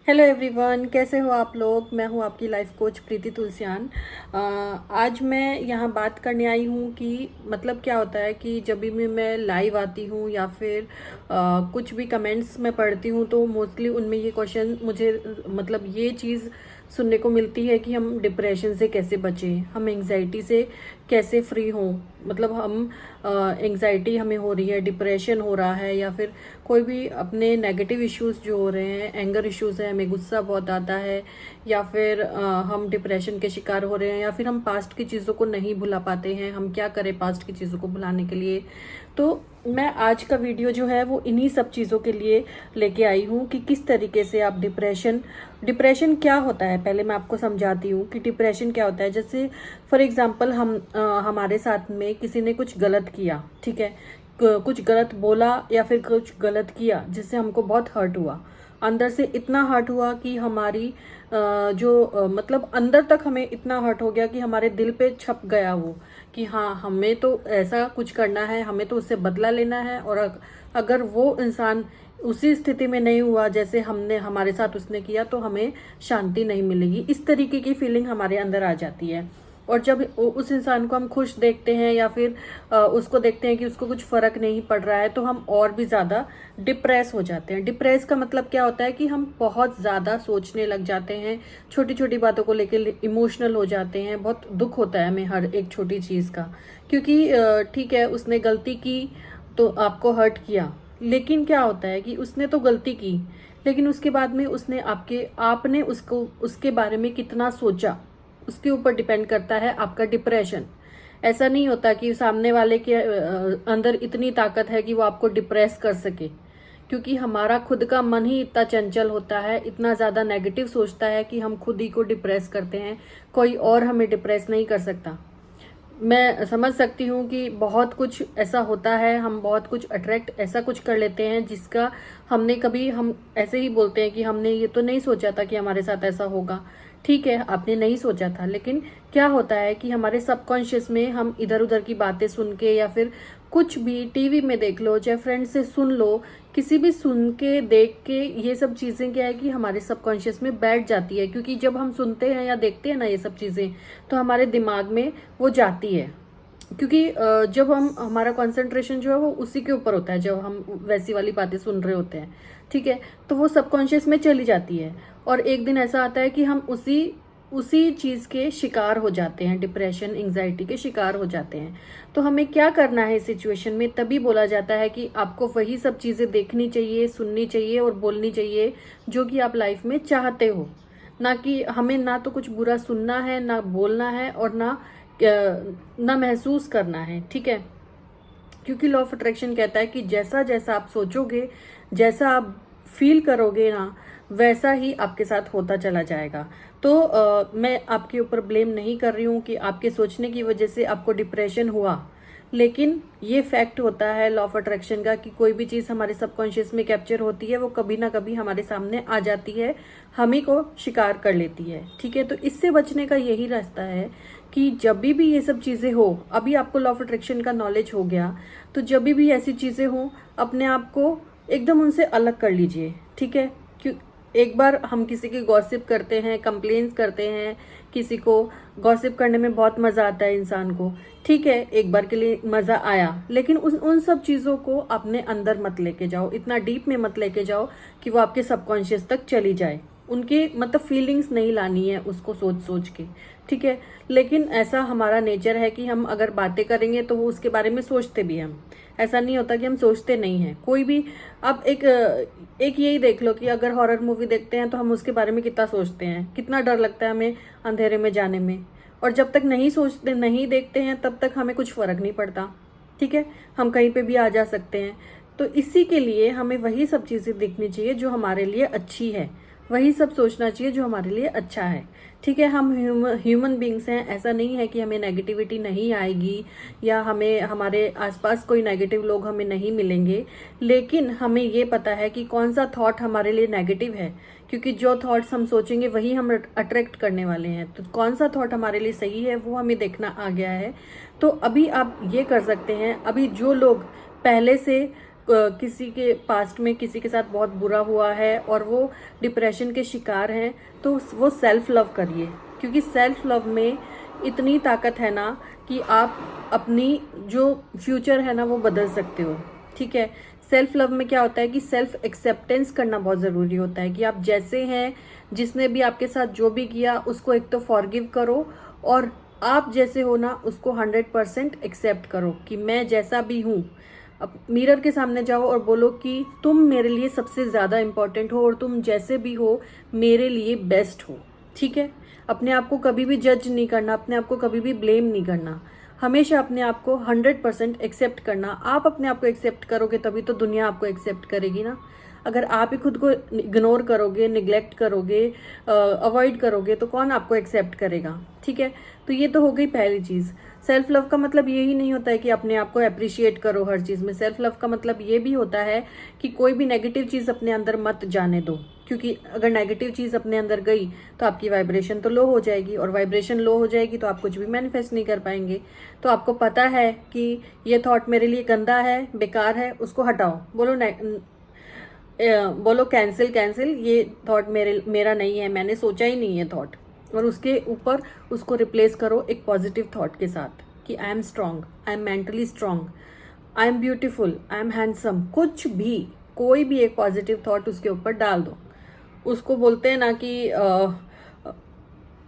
Hello everyone, कैसे हो आप लोग। मैं हूं आपकी लाइफ कोच प्रीति तुलसियान। आज मैं यहाँ बात करने आई हूँ कि मतलब क्या होता है कि जब भी मैं लाइव आती हूँ या फिर कुछ भी कमेंट्स मैं पढ़ती हूँ तो मोस्टली उनमें ये क्वेश्चन मुझे मतलब ये चीज़ सुनने को मिलती है कि हम डिप्रेशन से कैसे बचें, हम एंग्जाइटी से कैसे फ्री हों। मतलब हम एंग्जाइटी हमें हो रही है, डिप्रेशन हो रहा है, या फिर कोई भी अपने नेगेटिव इश्यूज जो हो रहे हैं, एंगर इश्यूज है, हमें गुस्सा बहुत आता है, या फिर हम डिप्रेशन के शिकार हो रहे हैं, या फिर हम पास्ट की चीज़ों को नहीं भुला पाते हैं, हम क्या करें पास्ट की चीज़ों को भुलाने के लिए। तो मैं आज का वीडियो जो है वो इन्हीं सब चीज़ों के लिए लेके आई हूँ कि किस तरीके से आप डिप्रेशन क्या होता है। पहले मैं आपको समझाती हूँ कि डिप्रेशन क्या होता है। जैसे फॉर एग्जांपल हमारे साथ में किसी ने कुछ गलत किया, ठीक है, कुछ गलत बोला या फिर कुछ गलत किया जिससे हमको बहुत हर्ट हुआ, अंदर से इतना हर्ट हुआ कि हमारी मतलब अंदर तक हमें इतना हर्ट हो गया कि हमारे दिल पे छप गया वो कि हाँ, हमें तो ऐसा कुछ करना है, हमें तो उससे बदला लेना है। और अगर वो इंसान उसी स्थिति में नहीं हुआ जैसे हमने हमारे साथ उसने किया तो हमें शांति नहीं मिलेगी। इस तरीके की फीलिंग हमारे अंदर आ जाती है। और जब उस इंसान को हम खुश देखते हैं या फिर उसको देखते हैं कि उसको कुछ फर्क नहीं पड़ रहा है तो हम और भी ज्यादा डिप्रेस हो जाते हैं। डिप्रेस का मतलब क्या होता है कि हम बहुत ज्यादा सोचने लग जाते हैं, छोटी छोटी बातों को लेकर इमोशनल हो जाते हैं। बहुत दुख होता है हमें हर एक छोटी चीज का, क्योंकि ठीक है उसने गलती की तो आपको हर्ट किया, लेकिन क्या होता है कि उसने तो गलती की, लेकिन उसके बाद में आपने उसको उसके बारे में कितना सोचा, उसके ऊपर डिपेंड करता है आपका डिप्रेशन। ऐसा नहीं होता कि सामने वाले के अंदर इतनी ताकत है कि वो आपको डिप्रेस कर सके, क्योंकि हमारा खुद का मन ही इतना चंचल होता है, इतना ज्यादा नेगेटिव सोचता है कि हम खुद ही को डिप्रेस करते हैं। कोई और हमें डिप्रेस नहीं कर सकता। मैं समझ सकती हूँ कि बहुत कुछ ऐसा होता है, हम बहुत कुछ अट्रैक्ट ऐसा कुछ कर लेते हैं जिसका हम ऐसे ही बोलते हैं कि हमने ये तो नहीं सोचा था कि हमारे साथ ऐसा होगा। ठीक है, आपने नहीं सोचा था, लेकिन क्या होता है कि हमारे सबकॉन्शियस में हम इधर उधर की बातें सुन के या फिर कुछ भी टीवी में देख लो, चाहे फ्रेंड से सुन लो, किसी भी सुन के देख के, ये सब चीजें क्या है कि हमारे सबकॉन्शियस में बैठ जाती है। क्योंकि जब हम सुनते हैं या देखते हैं ना ये सब चीजें, तो हमारे दिमाग में वो जाती है। क्योंकि जब हम हमारा कंसंट्रेशन जो है वो उसी के ऊपर होता है, जब हम वैसी वाली बातें सुन रहे होते हैं, ठीक है, तो वो सबकॉन्शियस में चली जाती है। और एक दिन ऐसा आता है कि हम उसी उसी चीज के शिकार हो जाते हैं, डिप्रेशन एंजाइटी के शिकार हो जाते हैं। तो हमें क्या करना है इस सिचुएशन में? तभी बोला जाता है कि आपको वही सब चीजें देखनी चाहिए, सुननी चाहिए और बोलनी चाहिए जो कि आप लाइफ में चाहते हो। ना कि हमें ना तो कुछ बुरा सुनना है, ना बोलना है, और ना महसूस करना है, ठीक है। क्योंकि लॉ ऑफ अट्रैक्शन कहता है कि जैसा जैसा आप सोचोगे, जैसा आप फील करोगे ना, वैसा ही आपके साथ होता चला जाएगा। तो मैं आपके ऊपर ब्लेम नहीं कर रही हूँ कि आपके सोचने की वजह से आपको डिप्रेशन हुआ, लेकिन ये फैक्ट होता है लॉ ऑफ अट्रैक्शन का कि कोई भी चीज हमारे सबकॉन्शियस में कैप्चर होती है वो कभी ना कभी हमारे सामने आ जाती है, हम ही को शिकार कर लेती है, ठीक है। तो इससे बचने का यही रास्ता है कि जब भी ये सब चीजें हो, अभी आपको लॉ ऑफ अट्रैक्शन का नॉलेज हो गया, तो जब भी ऐसी चीजें हो अपने आप को एकदम उनसे अलग कर लीजिए, ठीक है। क्यों? एक बार हम किसी की गॉसिप करते हैं, कंप्लेन्स करते हैं, किसी को गॉसिप करने में बहुत मजा आता है इंसान को, ठीक है, एक बार के लिए मजा आया, लेकिन उन सब चीजों को अपने अंदर मत लेके जाओ, इतना डीप में मत लेके जाओ कि वो आपके सबकॉन्शियस तक चली जाए। उनके मतलब फीलिंग्स नहीं लानी है उसको सोच सोच के, ठीक है। लेकिन ऐसा हमारा नेचर है कि हम अगर बातें करेंगे तो वो उसके बारे में सोचते भी हैं हम। ऐसा नहीं होता कि हम सोचते नहीं हैं कोई भी। अब एक यही देख लो कि अगर हॉरर मूवी देखते हैं तो हम उसके बारे में कितना सोचते हैं, कितना डर लगता है हमें अंधेरे में जाने में। और जब तक नहीं सोचते, नहीं देखते हैं, तब तक हमें कुछ फर्क नहीं पड़ता, ठीक है, हम कहीं पे भी आ जा सकते हैं। तो इसी के लिए हमें वही सब चीजें देखनी चाहिए जो हमारे लिए अच्छी है, वही सब सोचना चाहिए जो हमारे लिए अच्छा है, ठीक है। हम ह्यूमन बींग्स हैं, ऐसा नहीं है कि हमें नेगेटिविटी नहीं आएगी या हमें हमारे आसपास कोई नेगेटिव लोग हमें नहीं मिलेंगे, लेकिन हमें ये पता है कि कौन सा थॉट हमारे लिए नेगेटिव है, क्योंकि जो थॉट्स हम सोचेंगे वही हम अट्रैक्ट करने वाले हैं। तो कौन सा थॉट हमारे लिए सही है वो हमें देखना आ गया है। तो अभी आप ये कर सकते हैं, अभी जो लोग पहले से किसी के पास्ट में किसी के साथ बहुत बुरा हुआ है और वो डिप्रेशन के शिकार हैं, तो वो सेल्फ लव करिए, क्योंकि सेल्फ लव में इतनी ताकत है ना कि आप अपनी जो फ्यूचर है ना वो बदल सकते हो। ठीक है, सेल्फ लव में क्या होता है कि सेल्फ एक्सेप्टेंस करना बहुत ज़रूरी होता है कि आप जैसे हैं, जिसने भी आपके साथ जो भी किया उसको एक तो फॉरगिव करो, और आप जैसे हो ना उसको 100% एक्सेप्ट करो कि मैं जैसा भी हूँ। अब मिरर के सामने जाओ और बोलो कि तुम मेरे लिए सबसे ज़्यादा इम्पोर्टेंट हो और तुम जैसे भी हो मेरे लिए बेस्ट हो। ठीक है, अपने आप को कभी भी जज नहीं करना, अपने आप को कभी भी ब्लेम नहीं करना, हमेशा अपने आप को 100% एक्सेप्ट करना। आप अपने आप को एक्सेप्ट करोगे तभी तो दुनिया आपको एक्सेप्ट करेगी ना। अगर आप ही खुद को इग्नोर करोगे, निग्लेक्ट करोगे, अवॉइड करोगे, तो कौन आपको एक्सेप्ट करेगा। ठीक है, तो ये तो हो गई पहली चीज़। सेल्फ लव का मतलब यही नहीं होता है कि अपने आप को अप्रिशिएट करो हर चीज़ में। सेल्फ लव का मतलब ये भी होता है कि कोई भी नेगेटिव चीज़ अपने अंदर मत जाने दो, क्योंकि अगर नेगेटिव चीज़ अपने अंदर गई तो आपकी वाइब्रेशन तो लो हो जाएगी, और वाइब्रेशन लो हो जाएगी तो आप कुछ भी मैनिफेस्ट नहीं कर पाएंगे। तो आपको पता है कि ये थॉट मेरे लिए गंदा है, बेकार है, उसको हटाओ। बोलो कैंसिल कैंसिल, ये थॉट मेरा नहीं है, मैंने सोचा ही नहीं है थॉट, और उसके ऊपर उसको रिप्लेस करो एक पॉजिटिव थॉट के साथ कि I am strong, I am mentally strong, I am beautiful, I am handsome. कुछ भी, कोई भी एक पॉजिटिव थॉट उसके ऊपर डाल दो। उसको बोलते हैं ना कि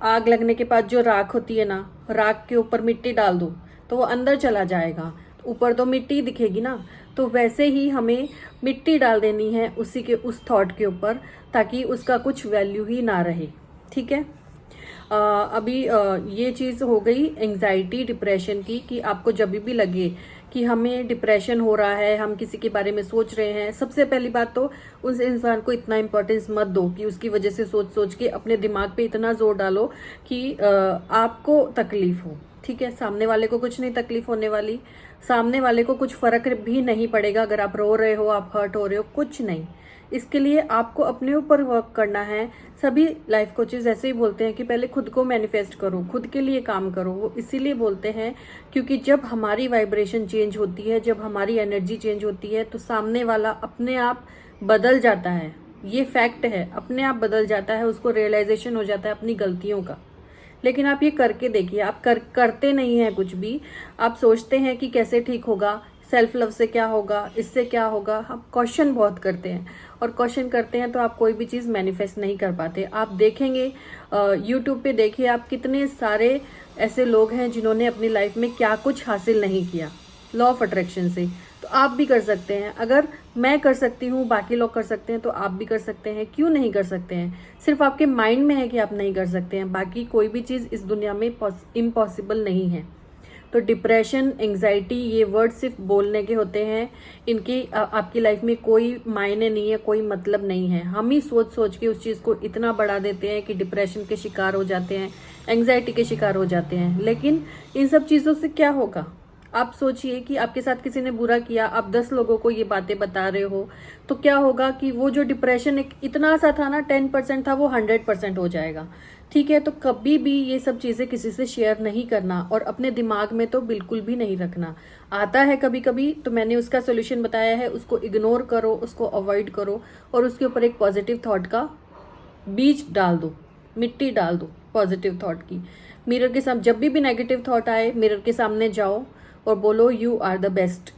आग लगने के बाद जो राख होती है ना, राख के ऊपर मिट्टी डाल दो तो वो अंदर चला जाएगा, ऊपर तो मिट्टी दिखेगी ना। तो वैसे ही हमें मिट्टी डाल देनी है उसी के उस थॉट के ऊपर, ताकि उसका कुछ वैल्यू ही ना रहे। ठीक है, अभी ये चीज़ हो गई एंजाइटी डिप्रेशन की, कि आपको जब भी लगे कि हमें डिप्रेशन हो रहा है, हम किसी के बारे में सोच रहे हैं, सबसे पहली बात तो उस इंसान को इतना इम्पोर्टेंस मत दो कि उसकी वजह से सोच सोच के अपने दिमाग पे इतना जोर डालो कि आपको तकलीफ हो। ठीक है, सामने वाले को कुछ नहीं तकलीफ होने वाली, सामने वाले को कुछ फर्क भी नहीं पड़ेगा अगर आप रो रहे हो, आप हर्ट हो रहे हो, कुछ नहीं। इसके लिए आपको अपने ऊपर वर्क करना है। सभी लाइफ कोचेस ऐसे ही बोलते हैं कि पहले खुद को मैनिफेस्ट करो, खुद के लिए काम करो। वो इसीलिए बोलते हैं क्योंकि जब हमारी वाइब्रेशन चेंज होती है, जब हमारी एनर्जी चेंज होती है, तो सामने वाला अपने आप बदल जाता है। ये फैक्ट है, अपने आप बदल जाता है, उसको रियलाइजेशन हो जाता है अपनी गलतियों का। लेकिन आप ये करके देखिए, आप करते नहीं हैं कुछ भी। आप सोचते हैं कि कैसे ठीक होगा, सेल्फ लव से क्या होगा, इससे क्या होगा। आप क्वेश्चन बहुत करते हैं, और क्वेश्चन करते हैं तो आप कोई भी चीज़ मैनिफेस्ट नहीं कर पाते। आप देखेंगे यूट्यूब पे देखिए आप, कितने सारे ऐसे लोग हैं जिन्होंने अपनी लाइफ में क्या कुछ हासिल नहीं किया लॉ ऑफ अट्रैक्शन से। तो आप भी कर सकते हैं। अगर मैं कर सकती हूँ, बाकी लोग कर सकते हैं, तो आप भी कर सकते हैं। क्यों नहीं कर सकते हैं? सिर्फ आपके माइंड में है कि आप नहीं कर सकते हैं, बाकी कोई भी चीज़ इस दुनिया में इम्पॉसिबल नहीं है। तो डिप्रेशन, एंग्जाइटी, ये वर्ड सिर्फ बोलने के होते हैं, इनकी आपकी लाइफ में कोई मायने नहीं है, कोई मतलब नहीं है। हम ही सोच सोच के उस चीज़ को इतना बढ़ा देते हैं कि डिप्रेशन के शिकार हो जाते हैं, एंग्जाइटी के शिकार हो जाते हैं। लेकिन इन सब चीज़ों से क्या होगा? आप सोचिए कि आपके साथ किसी ने बुरा किया, आप 10 लोगों को ये बातें बता रहे हो, तो क्या होगा कि वो जो डिप्रेशन इतना सा था ना, 10% था, वो 100% हो जाएगा। ठीक है, तो कभी भी ये सब चीज़ें किसी से शेयर नहीं करना, और अपने दिमाग में तो बिल्कुल भी नहीं रखना। आता है कभी कभी तो मैंने उसका सोल्यूशन बताया है, उसको इग्नोर करो, उसको अवॉइड करो, और उसके ऊपर एक पॉजिटिव थॉट का बीज डाल दो, मिट्टी डाल दो पॉजिटिव थॉट की। मिरर के सामने जब भी नेगेटिव थॉट आए, मिरर के सामने जाओ और बोलो you are the best.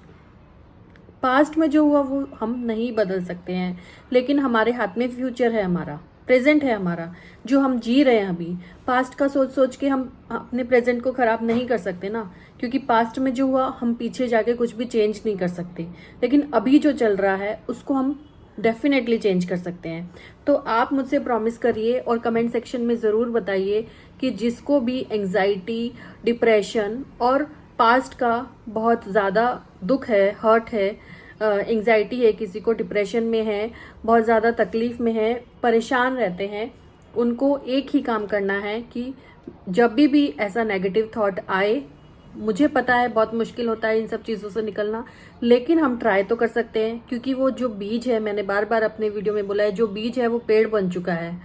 Past में जो हुआ वो हम नहीं बदल सकते हैं, लेकिन हमारे हाथ में फ्यूचर है, हमारा प्रेजेंट है, हमारा जो हम जी रहे हैं अभी। पास्ट का सोच सोच के हम अपने प्रेजेंट को खराब नहीं कर सकते ना, क्योंकि पास्ट में जो हुआ हम पीछे जाके कुछ भी चेंज नहीं कर सकते। लेकिन अभी जो चल रहा है उसको हम डेफिनेटली चेंज कर सकते हैं। तो आप मुझसे प्रॉमिस करिए और कमेंट सेक्शन में ज़रूर बताइए कि जिसको भी एंग्जाइटी, डिप्रेशन और पास्ट का बहुत ज़्यादा दुख है, हर्ट है, एंग्जाइटी है, किसी को डिप्रेशन में है, बहुत ज़्यादा तकलीफ में है, परेशान रहते हैं, उनको एक ही काम करना है कि जब भी ऐसा नेगेटिव थॉट आए, मुझे पता है बहुत मुश्किल होता है इन सब चीज़ों से निकलना, लेकिन हम ट्राई तो कर सकते हैं। क्योंकि वो जो बीज है, मैंने बार बार अपने वीडियो में बोला है, जो बीज है वो पेड़ बन चुका है।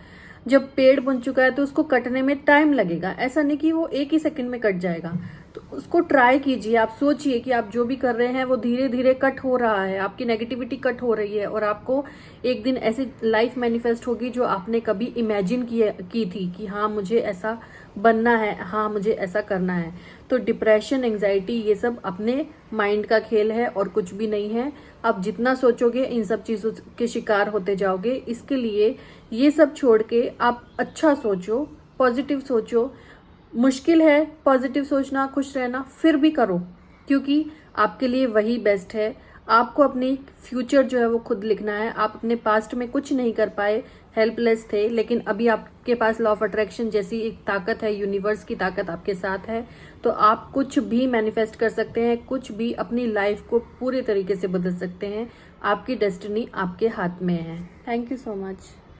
जब पेड़ बन चुका है तो उसको कटने में टाइम लगेगा, ऐसा नहीं कि वो एक ही सेकंड में कट जाएगा। तो उसको ट्राई कीजिए। आप सोचिए कि आप जो भी कर रहे हैं वो धीरे धीरे कट हो रहा है, आपकी नेगेटिविटी कट हो रही है, और आपको एक दिन ऐसी लाइफ मैनिफेस्ट होगी जो आपने कभी इमेजिन की थी कि हाँ मुझे ऐसा बनना है, हाँ मुझे ऐसा करना है। तो डिप्रेशन, एंजाइटी, ये सब अपने माइंड का खेल है और कुछ भी नहीं है। आप जितना सोचोगे इन सब चीज़ों के शिकार होते जाओगे। इसके लिए ये सब छोड़ के आप अच्छा सोचो, पॉजिटिव सोचो। मुश्किल है पॉजिटिव सोचना, खुश रहना, फिर भी करो, क्योंकि आपके लिए वही बेस्ट है। आपको अपनी फ्यूचर जो है वो खुद लिखना है। आप अपने पास्ट में कुछ नहीं कर पाए, हेल्पलेस थे, लेकिन अभी आपके पास लॉ ऑफ अट्रैक्शन जैसी एक ताकत है, यूनिवर्स की ताकत आपके साथ है। तो आप कुछ भी मैनिफेस्ट कर सकते हैं, कुछ भी अपनी लाइफ को पूरे तरीके से बदल सकते हैं। आपकी डेस्टिनी आपके हाथ में है। Thank you so much.